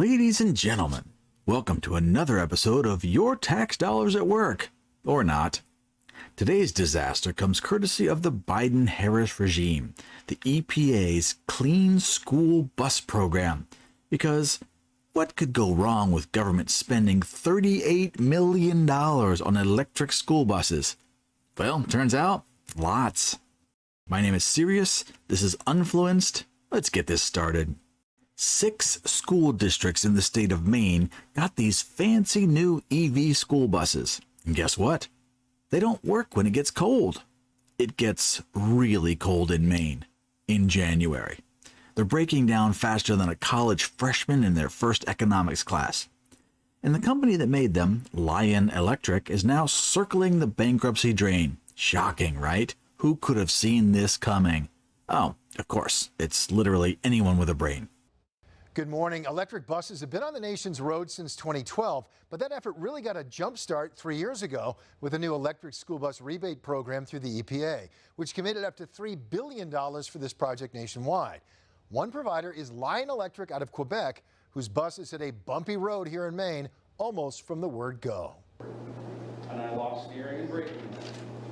Ladies and gentlemen, welcome to another episode of Your Tax Dollars at Work, or not. Today's disaster comes courtesy of the Biden-Harris regime, the EPA's Clean School Bus Program, because what could go wrong with government spending $38 million on electric school buses? Well, turns out, lots. My name is Sirius, this is Unfluenced, let's get this started. 6 school districts in the state of Maine got these fancy new EV school buses. And guess what? They don't work when it gets cold. It gets really cold in Maine in January. They're breaking down faster than a college freshman in their first economics class. And the company that made them, Lion Electric, is now circling the bankruptcy drain. Shocking, right? Who could have seen this coming? Oh, of course, it's literally anyone with a brain. Good morning. Electric buses have been on the nation's roads since 2012, but that effort really got a jump start 3 years ago with a new electric school bus rebate program through the EPA, which committed up to $3 billion for this project nationwide. One provider is Lion Electric out of Quebec, whose buses hit a bumpy road here in Maine almost from the word go. And I lost steering and braking,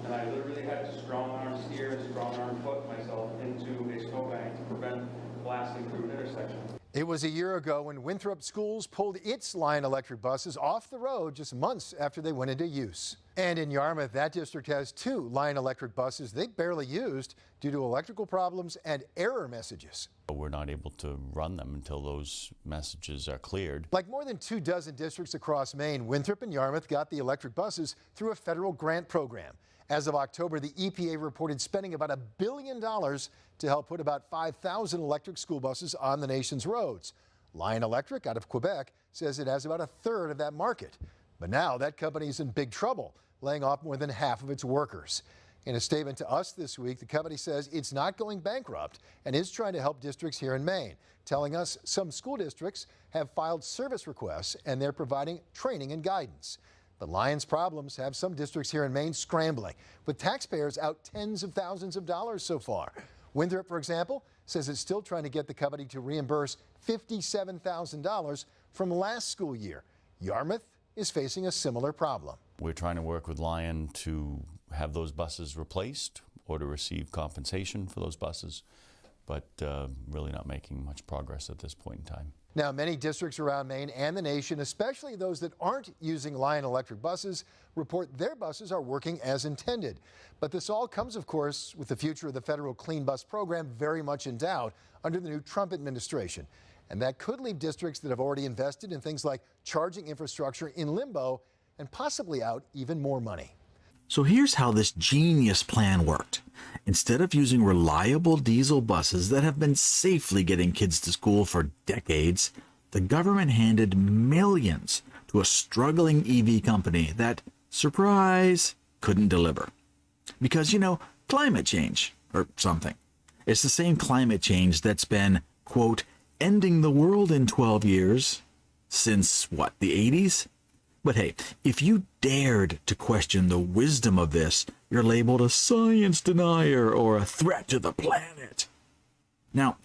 and I literally had to strong arm steer and strong arm foot myself into a snowbank to prevent blasting through an intersection. It was a year ago when Winthrop Schools pulled its Lion Electric buses off the road just months after they went into use. And in Yarmouth, that district has 2 Lion Electric buses they barely used due to electrical problems and error messages. We're not able to run them until those messages are cleared. Like more than 24 districts across Maine, Winthrop and Yarmouth got the electric buses through a federal grant program. As of October, the EPA reported spending about $1 billion to help put about 5,000 electric school buses on the nation's roads. Lion Electric out of Quebec says it has about a third of that market. But now that company is in big trouble, laying off more than half of its workers. In a statement to us this week, the company says it's not going bankrupt and is trying to help districts here in Maine, telling us some school districts have filed service requests and they're providing training and guidance. But Lion's problems have some districts here in Maine scrambling, with taxpayers out tens of thousands of dollars so far. Winthrop, for example, says it's still trying to get the company to reimburse $57,000 from last school year. Yarmouth is facing a similar problem. We're trying to work with Lion to have those buses replaced or to receive compensation for those buses, but really not making much progress at this point in time. Now, many districts around Maine and the nation, especially those that aren't using Lion Electric buses, report their buses are working as intended. But this all comes, of course, with the future of the federal Clean Bus program very much in doubt under the new Trump administration. And that could leave districts that have already invested in things like charging infrastructure in limbo and possibly out even more money. So here's how this genius plan worked. Instead of using reliable diesel buses that have been safely getting kids to school for decades, the government handed millions to a struggling EV company that, surprise, couldn't deliver. Because, climate change, or something. It's the same climate change that's been, quote, ending the world in 12 years, since, the 80s? But hey, if you dared to question the wisdom of this, you're labeled a science denier or a threat to the planet. Now,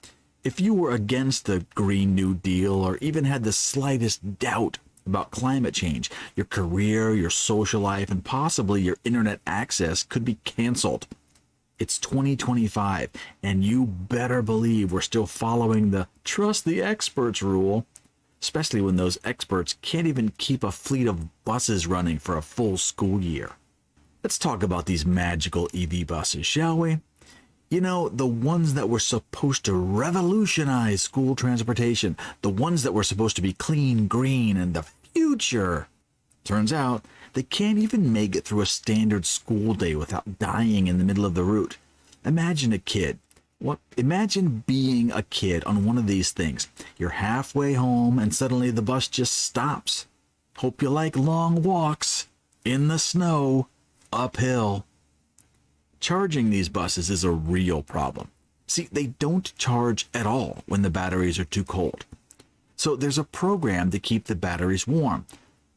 if you were against the Green New Deal or even had the slightest doubt about climate change, your career, your social life, and possibly your internet access could be canceled. It's 2025, and you better believe we're still following the trust the experts rule, especially when those experts can't even keep a fleet of buses running for a full school year. Let's talk about these magical EV buses, shall we? The ones that were supposed to revolutionize school transportation, the ones that were supposed to be clean, green, and the future. Turns out they can't even make it through a standard school day without dying in the middle of the route. Imagine a kid. Imagine being a kid on one of these things. You're halfway home and suddenly the bus just stops. Hope you like long walks, in the snow, uphill. Charging these buses is a real problem. See, they don't charge at all when the batteries are too cold. So there's a program to keep the batteries warm.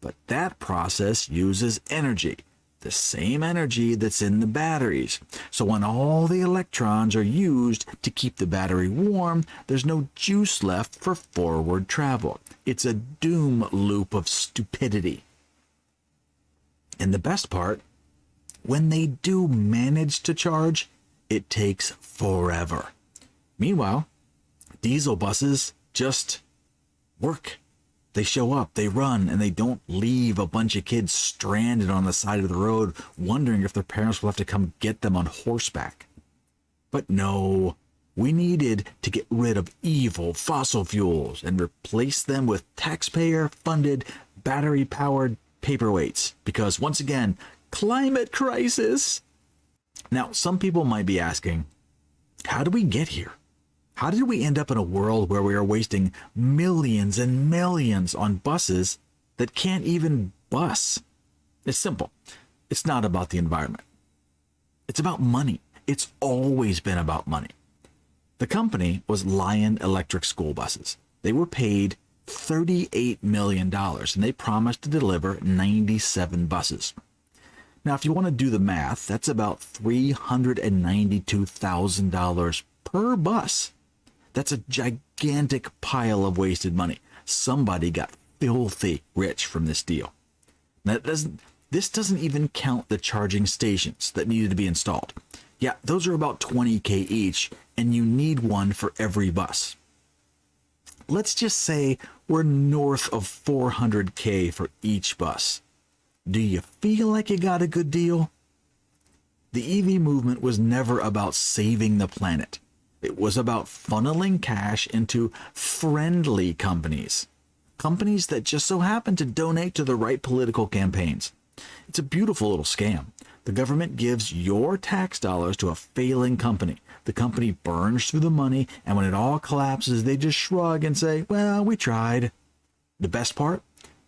But that process uses energy. the same energy that's in the batteries. So when all the electrons are used to keep the battery warm, there's no juice left for forward travel. It's a doom loop of stupidity. And the best part, when they do manage to charge, it takes forever. Meanwhile, diesel buses just work. They show up, they run, and they don't leave a bunch of kids stranded on the side of the road wondering if their parents will have to come get them on horseback. But no, we needed to get rid of evil fossil fuels and replace them with taxpayer-funded, battery-powered paperweights because, once again, climate crisis. Now, some people might be asking, how did we get here? How did we end up in a world where we are wasting millions and millions on buses that can't even bus? It's simple. It's not about the environment. It's about money. It's always been about money. The company was Lion Electric School Buses. They were paid $38 million, and they promised to deliver 97 buses. Now, if you want to do the math, that's about $392,000 per bus. That's a gigantic pile of wasted money. Somebody got filthy rich from this deal. Now, this doesn't even count the charging stations that needed to be installed. Yeah, those are about $20,000 each, and you need one for every bus. Let's just say we're north of $400,000 for each bus. Do you feel like you got a good deal? The EV movement was never about saving the planet. It was about funneling cash into friendly companies. Companies that just so happen to donate to the right political campaigns. It's a beautiful little scam. The government gives your tax dollars to a failing company. The company burns through the money, and when it all collapses, they just shrug and say, well, we tried. The best part?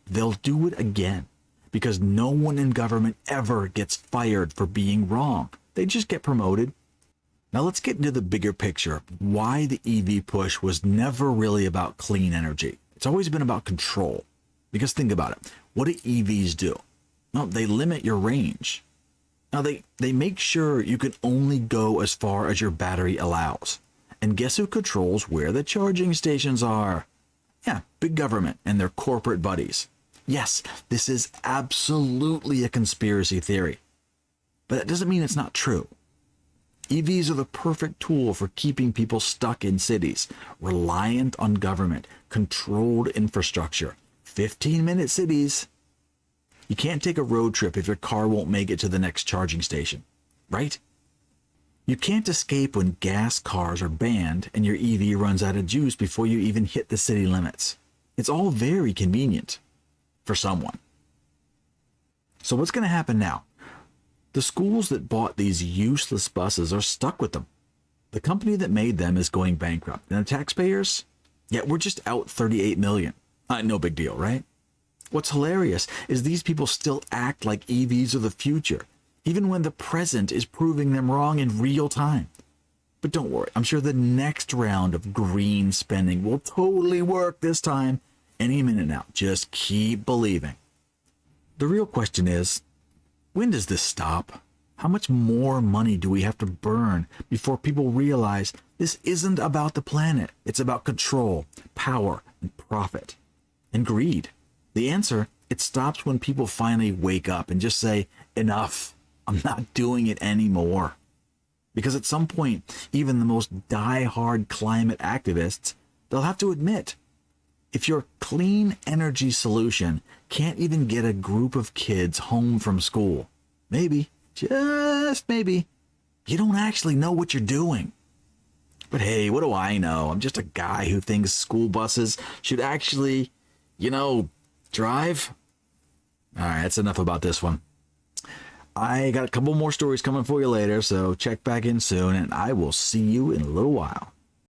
They'll do it again, because no one in government ever gets fired for being wrong. They just get promoted. Now let's get into the bigger picture of why the EV push was never really about clean energy. It's always been about control. Because think about it. What do EVs do? Well, they limit your range. Now they make sure you can only go as far as your battery allows. And guess who controls where the charging stations are? Yeah, big government and their corporate buddies. Yes, this is absolutely a conspiracy theory. But that doesn't mean it's not true. EVs are the perfect tool for keeping people stuck in cities, reliant on government, controlled infrastructure, 15-minute cities. You can't take a road trip if your car won't make it to the next charging station, right? You can't escape when gas cars are banned and your EV runs out of juice before you even hit the city limits. It's all very convenient for someone. So what's going to happen now? The schools that bought these useless buses are stuck with them. The company that made them is going bankrupt. And the taxpayers? Yeah, we're just out $38 million. No big deal, right? What's hilarious is these people still act like EVs are the future, even when the present is proving them wrong in real time. But don't worry, I'm sure the next round of green spending will totally work this time. Any minute now, just keep believing. The real question is, when does this stop? How much more money do we have to burn before people realize this isn't about the planet? It's about control, power, and profit, and greed. The answer, it stops when people finally wake up and just say, enough, I'm not doing it anymore. Because at some point, even the most die-hard climate activists, they'll have to admit, if your clean energy solution can't even get a group of kids home from school, maybe, just maybe, you don't actually know what you're doing. But hey, what do I know? I'm just a guy who thinks school buses should actually, drive. All right, that's enough about this one. I got a couple more stories coming for you later, so check back in soon, and I will see you in a little while.